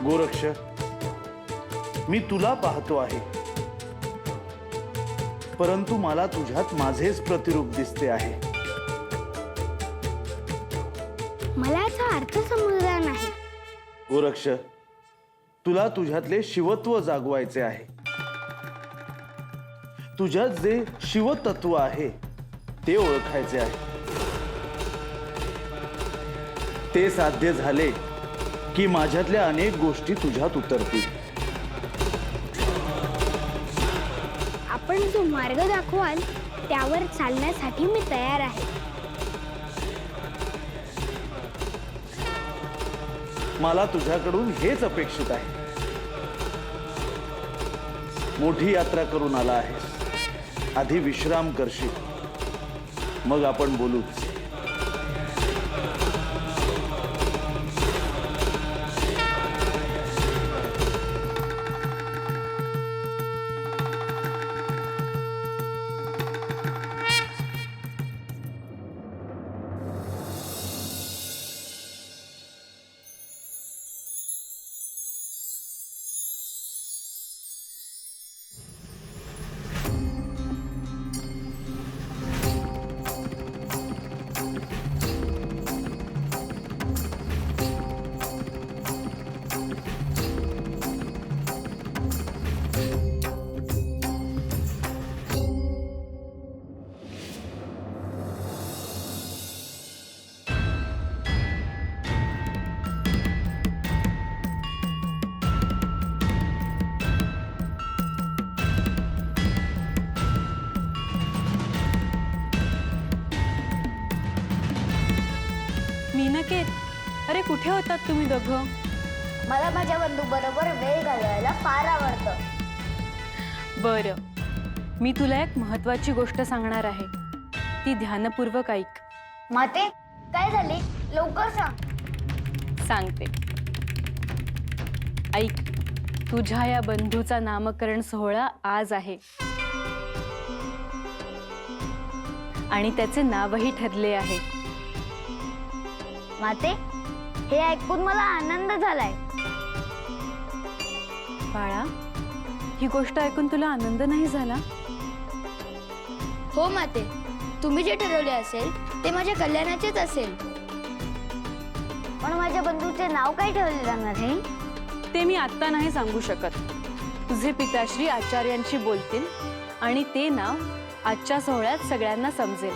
गोरक्ष, मी तुला पाहतो आहे, परंतु मला तुझ्यात माझेच प्रतिरूप दिसते आहे. मला याचा अर्थ समजला नाही. गोरक्ष, तुला तुझ्यातले शिवत्व जागवायचे आहे. तुझ्यात जे शिवतत्व आहे ते ओळखायचे आहे. ते साध्य झाले की माझ्यातल्या अनेक गोष्टी तुझ्यात उतरतील. आपण जो मार्ग दाखवाल त्यावर चालण्यासाठी मी तयार आहे. मला तुझ्याकडून हेच अपेक्षित आहे. मोठी यात्रा करून आला आहेस, आधी विश्राम करशील, मग आपण बोलूच. मीनकेत, अरे कुठे होतात तुम्ही दोघं? मला माझ्या बंधू बरोबर वेळ घालवायला फार आवडतं. बरं, मी तुला एक महत्वाची गोष्ट सांगणार आहे, ती ध्यानपूर्वक ऐक. माते, काय झाले? लवकर सांग. सांगते, ऐक. तुझ्या या बंधूचा नामकरण सोहळा आज आहे आणि त्याचे नावही ठरले आहे. माते, हे ऐकून मला आनंद झालाय. बाळा, ही गोष्ट ऐकून तुला आनंद नाही झाला? हो माते, तुम्ही जे ठरवले असेल ते माझ्या कल्याणाचेच असेल. पण माझ्या बंधूचे नाव काय ठेवले जाणार आहे? ते मी आत्ता नाही सांगू शकत. तुझे पिताश्री आचार्यांशी बोलतील आणि ते नाव आजच्या सोहळ्यात सगळ्यांना समजेल.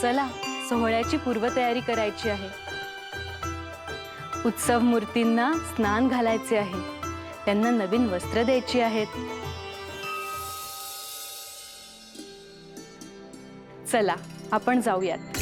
चला, सोहळ्याची पूर्वतयारी करायची आहे. उत्सव मूर्तींना स्नान घालायचे आहे, त्यांना नवीन वस्त्र द्यायची आहेत. चला, आपण जाऊयात.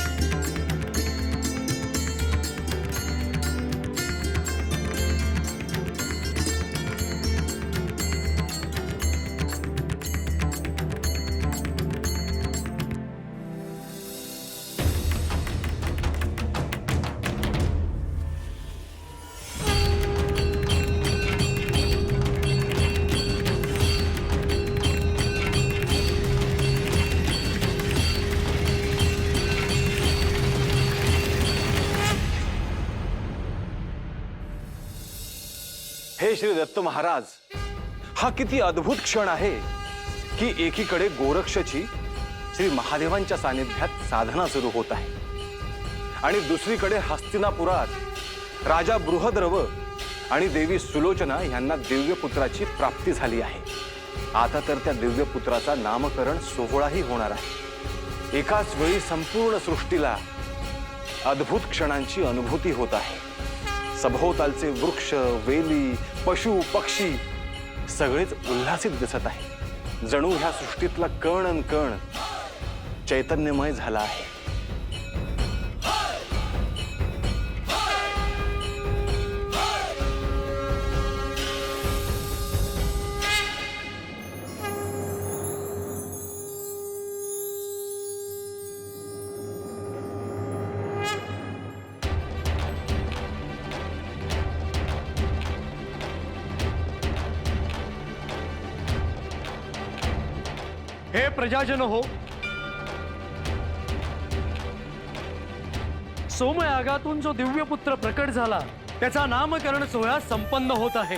हे श्री दत्त महाराज, हा किती अद्भुत क्षण आहे की एकीकडे गोरक्षची श्री महादेवांच्या सानिध्यात साधना सुरू होत आहे आणि दुसरीकडे हस्तिनापुरात राजा बृहद्रव आणि देवी सुलोचना यांना दिव्यपुत्राची प्राप्ती झाली आहे. आता तर त्या दिव्यपुत्राचा नामकरण सोहळाही होणार आहे. एकाच वेळी संपूर्ण सृष्टीला अद्भुत क्षणांची अनुभूती होत आहे. सभोवतालचे वृक्ष, वेली, पशु, पक्षी सगळेच उल्हासित दिसत आहे. जणू ह्या सृष्टीतला कण अन कण चैतन्यमय झाला आहे. हे प्रजाजन हो, सोमयागातून जो दिव्य पुत्र प्रकट झाला त्याचा नामकरण सोहळा संपन्न होत आहे.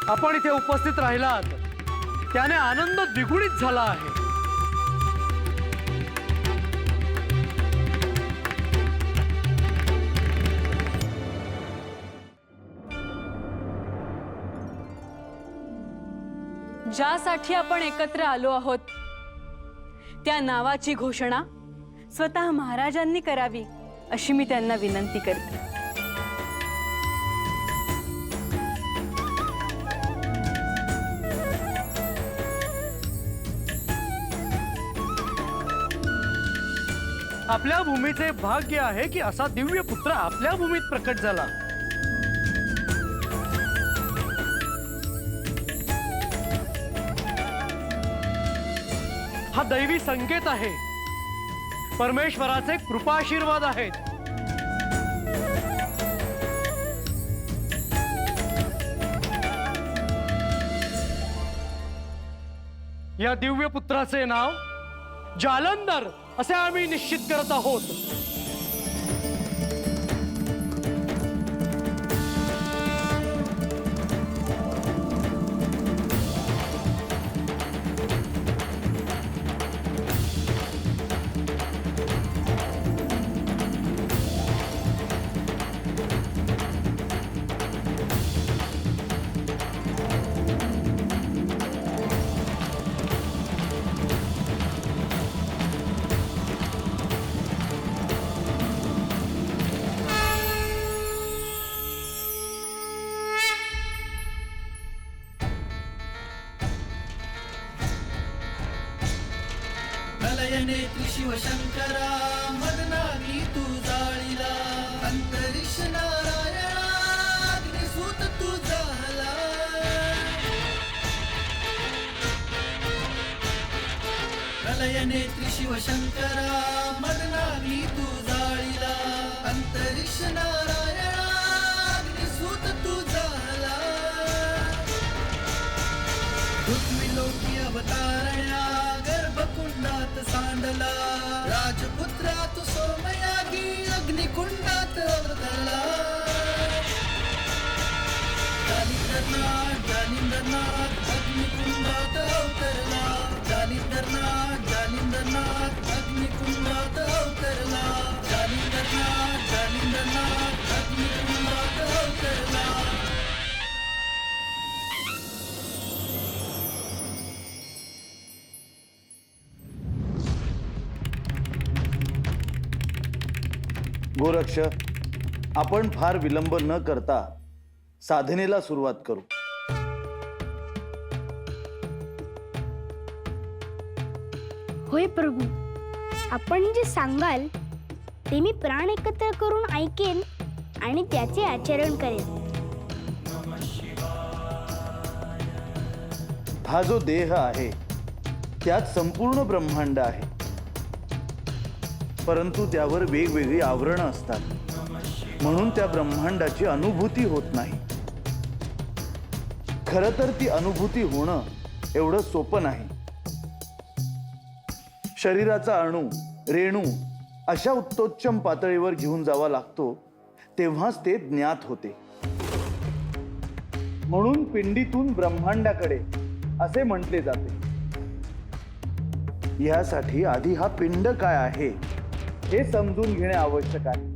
आपण इथे उपस्थित राहिलात त्याने आनंद द्विगुणित झाला आहे. ज्यासाठी आपण एकत्र आलो आहोत त्या नावाची घोषणा स्वतः महाराजांनी करावी अशी मी त्यांना विनंती करते. आपल्या भूमीचे भाग्य आहे की असा दिव्य पुत्र आपल्या भूमीत प्रकट झाला. हा दैवी संकेत आहे, परमेश्वराचे कृपाशीर्वाद आहेत. या दिव्य पुत्राचे नाव जालंधर असे आम्ही निश्चित करत आहोत. नेत्री शिवशंकरा मदनागी तू जाळीला अंतरिक्ष नारायणा अग्निसूत तू झाला. प्रलय नेत्री शिवशंकरा मदनागी तू जाळीला अंतरिक्ष नारायणा अग्निसूत तू झाला. पृथ्वी लोकी अवतारण्या गर्भकुंडात सांडला राजपुत्रा तू सोमयागी अग्निकुंडात अवतरला. जालिंदरनाथ जालिंदरनाथ अग्निकुंडात अवतरला. जालिंदरनाथ जालिंदरनाथ अग्निकुंडात अवतरला. जालिंदरनाथ जालिंदरनाथ अग्निकुंडात अवतरला. गोरक्ष, आपण फार विलंब न करता साधनेला सुरुवात करू. होय प्रभू, आपण जे सांगाल ते मी प्राण एकत्र करून ऐकेन आणि त्याचे आचरण करेन. हा जो देह आहे त्यात संपूर्ण ब्रह्मांड आहे, परंतु त्यावर वेगवेगळी आवरणं असतात, म्हणून त्या ब्रह्मांडाची अनुभूती होत नाही. खरं तर ती अनुभूती होणं एवढं सोपं नाही. शरीराचा अणू रेणू अशा उत्तोच्चम पातळीवर घेऊन जावा लागतो, तेव्हाच ते ज्ञात होते. म्हणून पिंडीतून ब्रह्मांडाकडे असे म्हटले जाते. यासाठी आधी हा पिंड काय आहे हे समजून घेणे आवश्यक आहे.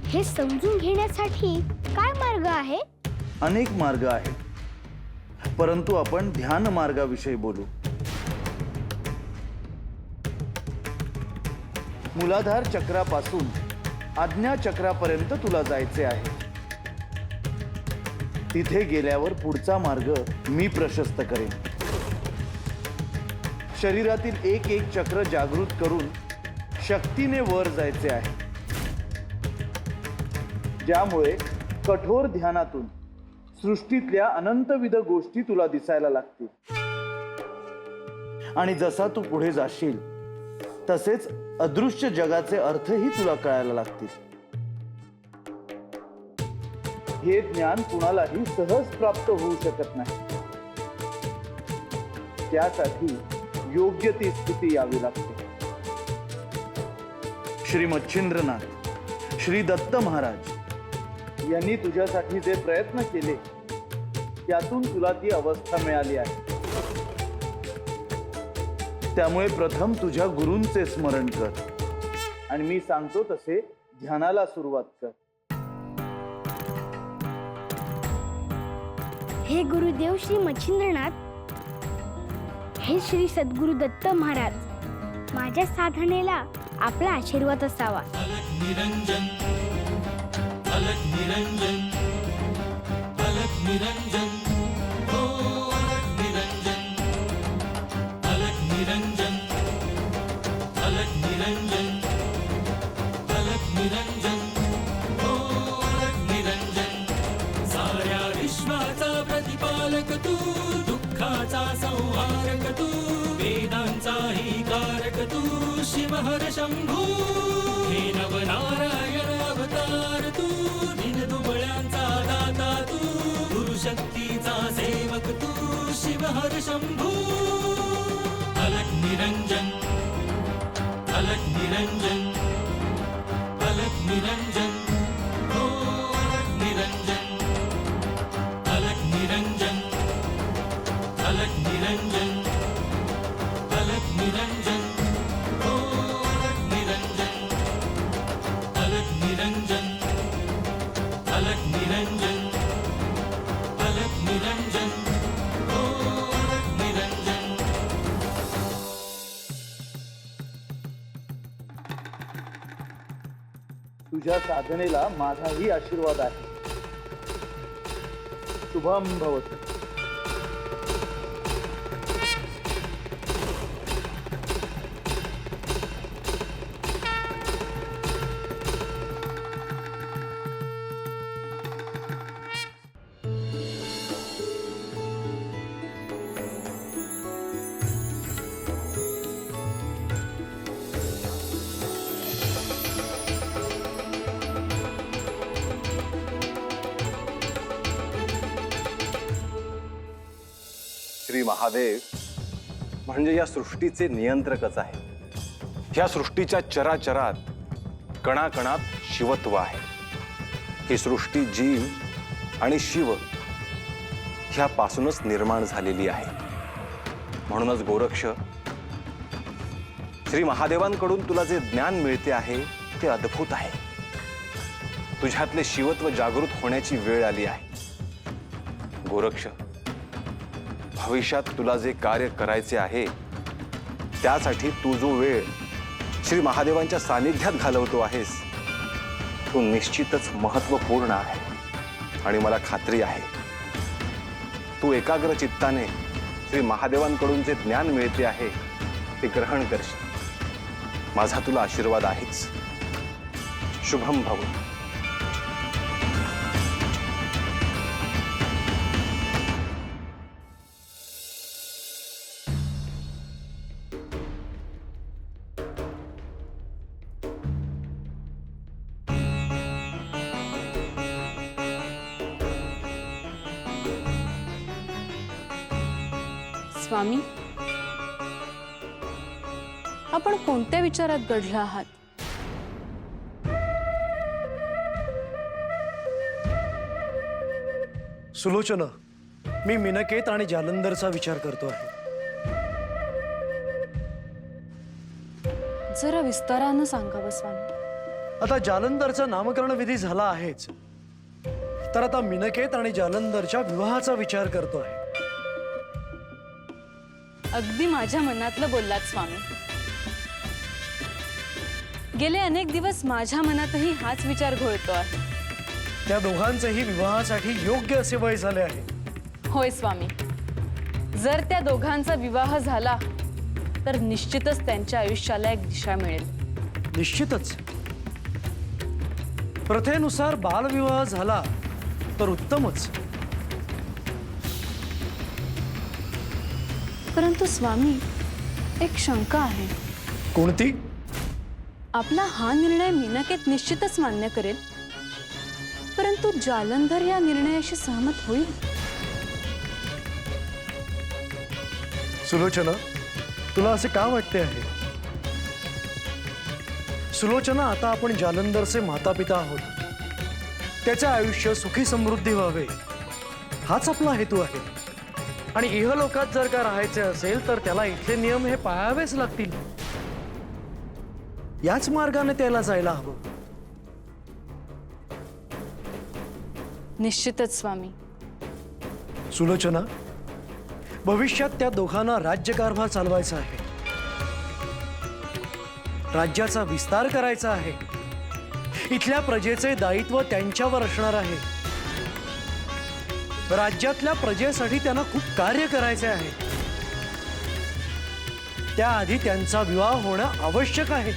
हे समजून घेण्यासाठी काय मार्ग आहे? अनेक मार्ग आहेत, परंतु आपण ध्यान मार्गाविषयी बोलू. मूलाधार चक्रापासून आज्ञा चक्रापर्यंत तुला जायचे आहे. तिथे गेल्यावर पुढचा मार्ग मी प्रशस्त करेन. शरीरातील एक एक चक्र जागृत करून शक्तीने वर जायचे आहे, ज्यामुळे कठोर ध्यानातून सृष्टीतल्या अनंतविध गोष्टी तुला दिसायला लागतील. आणि जसा तू पुढे जाशील तसेच अदृश्य जगाचे अर्थही तुला कळायला लागतील. हे ज्ञान कुणालाही सहज प्राप्त होऊ शकत नाही. त्यासाठी योग्य ती स्थिती यावी लागते. श्री मच्छिंद्रनाथ, श्री दत्त महाराज यांनी तुझ्यासाठी जे प्रयत्न केले त्यातून तुला ती अवस्था मिळाली आहे. त्यामुळे प्रथम तुझ्या गुरूंचे स्मरण कर आणि मी सांगतो तसे ध्यानाला सुरुवात कर. हे गुरुदेव श्री मच्छिंद्रनाथ, हे श्री सद्गुरु दत्त महाराज, माझ्या साधनेला आपला आशीर्वाद असावा. अलग निरंजन, अलग निरंजन, अलग निरंजन, हो अलग निरंजन, अलग निरंजन, अलग निरंजन, अलग निरंजन, हो अलग निरंजन. साऱ्या विश्वाचा प्रतिपालक तू, दुःखाचा संहारक तू, वेदांचाही कारक तू, शिवहर शंभू. हे नवनारायण अवतार तू, दीनदुबळ्यांचा दाता तू, गुरुशक्तीचा सेवक तू, शिवहर शंभू. अलग निरंजन, अलग निरंजन, अलग निरंजन, हो अलग निरंजन, अलग निरंजन, अलग निरंजन, अलग निरंजन, हो अलग निरंजन, अलग निरंजन, अलग निरंजन, अलग निरंजन, हो अलग निरंजन. तुझ्या साधनेला माझाही आशीर्वाद आहे. शुभम भवतु. श्री महादेव म्हणजे या सृष्टीचे नियंत्रकच आहे. या सृष्टीच्या चराचरात कणाकणात शिवत्व आहे. ही सृष्टी जीव आणि शिव ह्यापासूनच निर्माण झालेली आहे. म्हणूनच गोरक्ष, श्री महादेवांकडून तुला जे ज्ञान मिळते आहे ते अद्भुत आहे. तुझ्यातले शिवत्व जागृत होण्याची वेळ आली आहे. गोरक्ष, भविष्यात तुला जे कार्य करायचे आहे त्यासाठी तू जो वेळ श्री महादेवांच्या सानिध्यात घालवतो आहेस तो निश्चितच महत्त्वपूर्ण आहे. आणि मला खात्री आहे तू एकाग्र चित्ताने श्री महादेवांकडून जे ज्ञान मिळते आहे ते ग्रहण करशील. माझा तुला आशीर्वाद आहेच. शुभम भव. स्वामी, आपण कोणत्या विचारात गढला आहात? सुलोचना, मी मिनकेत आणि जालंधरचा विचार करतो आहे. जरा विस्तारानं सांगावं स्वामी. आता जालंधरचा नामकरण विधी झाला आहेच, तर आता मिनकेत आणि जालंधरच्या विवाहाचा विचार करतो आहे. अगदी माझ्या मनातलं बोललात स्वामी. गेले अनेक दिवस माझ्या मनातही हाच विचार घोळतो आहे. त्या दोघांचेही विवाहासाठी योग्य असे वय झाले आहे. होय स्वामी, जर त्या दोघांचा विवाह झाला तर निश्चितच त्यांच्या आयुष्याला एक दिशा मिळेल. निश्चितच. प्रथेनुसार बालविवाह झाला तर उत्तमच. परंतु स्वामी, एक शंका आहे. कोणती? आपला हा निर्णय मिनकेत निश्चितच मान्य करेल. परंतु जालंधर या निर्णयाशी सहमत होईल? सुलोचना, तुला असे का वाटते आहे? सुलोचना, आता आपण जालंधरचे माता पिता आहोत. त्याचे आयुष्य सुखी समृद्धी व्हावे हाच आपला हेतू आहे. आणि इहलोकात जर का राहायचे असेल तर त्याला इथले नियम हे पाळावेच लागतील. याच मार्गाने त्याला जायला हवं. निश्चितच स्वामी. सुलोचना, भविष्यात त्या दोघांना राज्यकारभार चालवायचा आहे. राज्याचा विस्तार करायचा आहे. इथल्या प्रजेचे दायित्व त्यांच्यावर असणार आहे. राज्यातल्या प्रजेसाठी त्यांना खूप कार्य करायचे आहे. त्याआधी त्यांचा विवाह होणं आवश्यक आहे.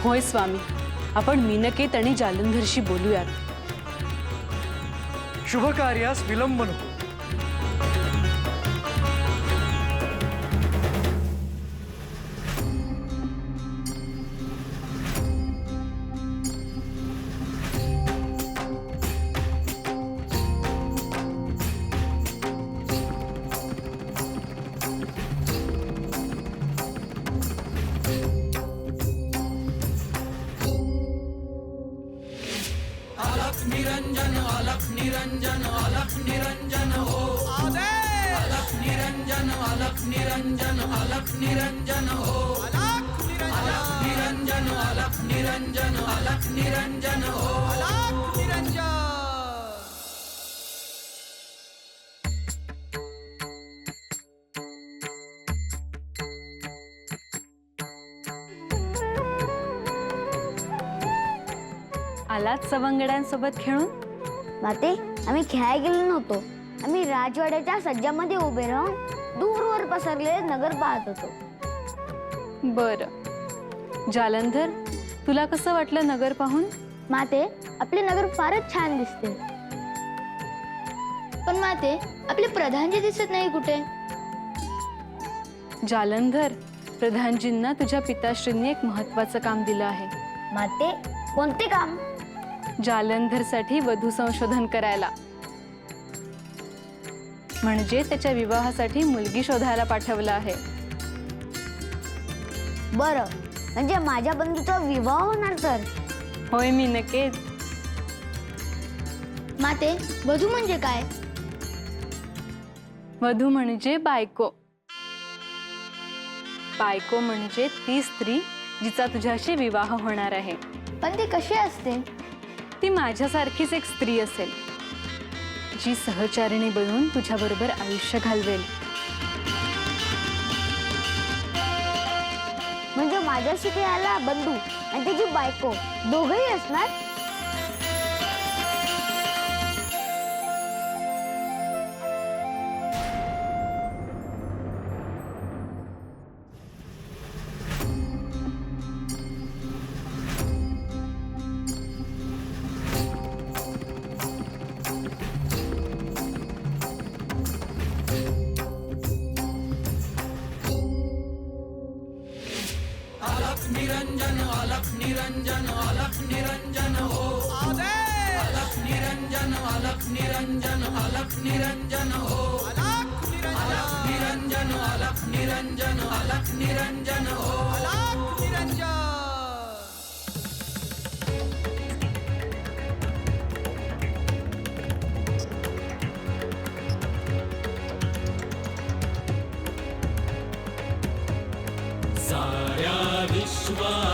होय स्वामी, आपण मिनकेत आणि जालंधरशी बोलूयात. शुभ कार्यास विलंब नको. निरंजन अलख निरंजन अलख निरंजन हो अलख निरंजन अलख निरंजन अलख निरंजन हो अलख निरंजन अलख निरंजन अलख निरंजन हो अलख निरंजन. आलात सवंगड्यांसोबत खेळून? माते, आम्ही खेळायला गेलो नव्हतो. आम्ही राजवाड्याच्या सज्जामध्ये उभे राहून दूरवर पसरलेले नगर पाहत होतो. बरं जालंधर, तुला कसं वाटलं नगर पाहून? माते, आपले नगर फारच छान दिसते. पण माते, आपले प्रधानजी दिसत नाही कुठे. जालंधर, प्रधानजींना तुझ्या पिताश्रींनी एक महत्वाचं काम दिलं आहे. माते, कोणते काम? जालंधरसाठी वधू संशोधन करायला, म्हणजे त्याच्या विवाहासाठी मुलगी शोधायला पाठवलं आहे. बरं, म्हणजे माझ्या बंधूचा विवाह होणार तर? होय मी नक्कीच. माते, वधू म्हणजे काय? वधू म्हणजे बायको. बायको म्हणजे ती स्त्री जिचा तुझ्याशी विवाह होणार आहे. पण ती कशी असते? ती माझ्यासारखीच एक स्त्री असेल, जी सहचारिणी बनून तुझ्याबरोबर आयुष्य घालवेल. म्हणजे माझ्याशी खेळायला बंधू आणि त्याची बायको दोघंही असणार? निरंजन अलख निरंजन अलख निरंजन हो अलख निरंजन अलख निरंजन अलख निरंजन हो अलख निरंजन अलख निरंजन अलख निरंजन हो अलख निरंजन. साऱ्या विश्वा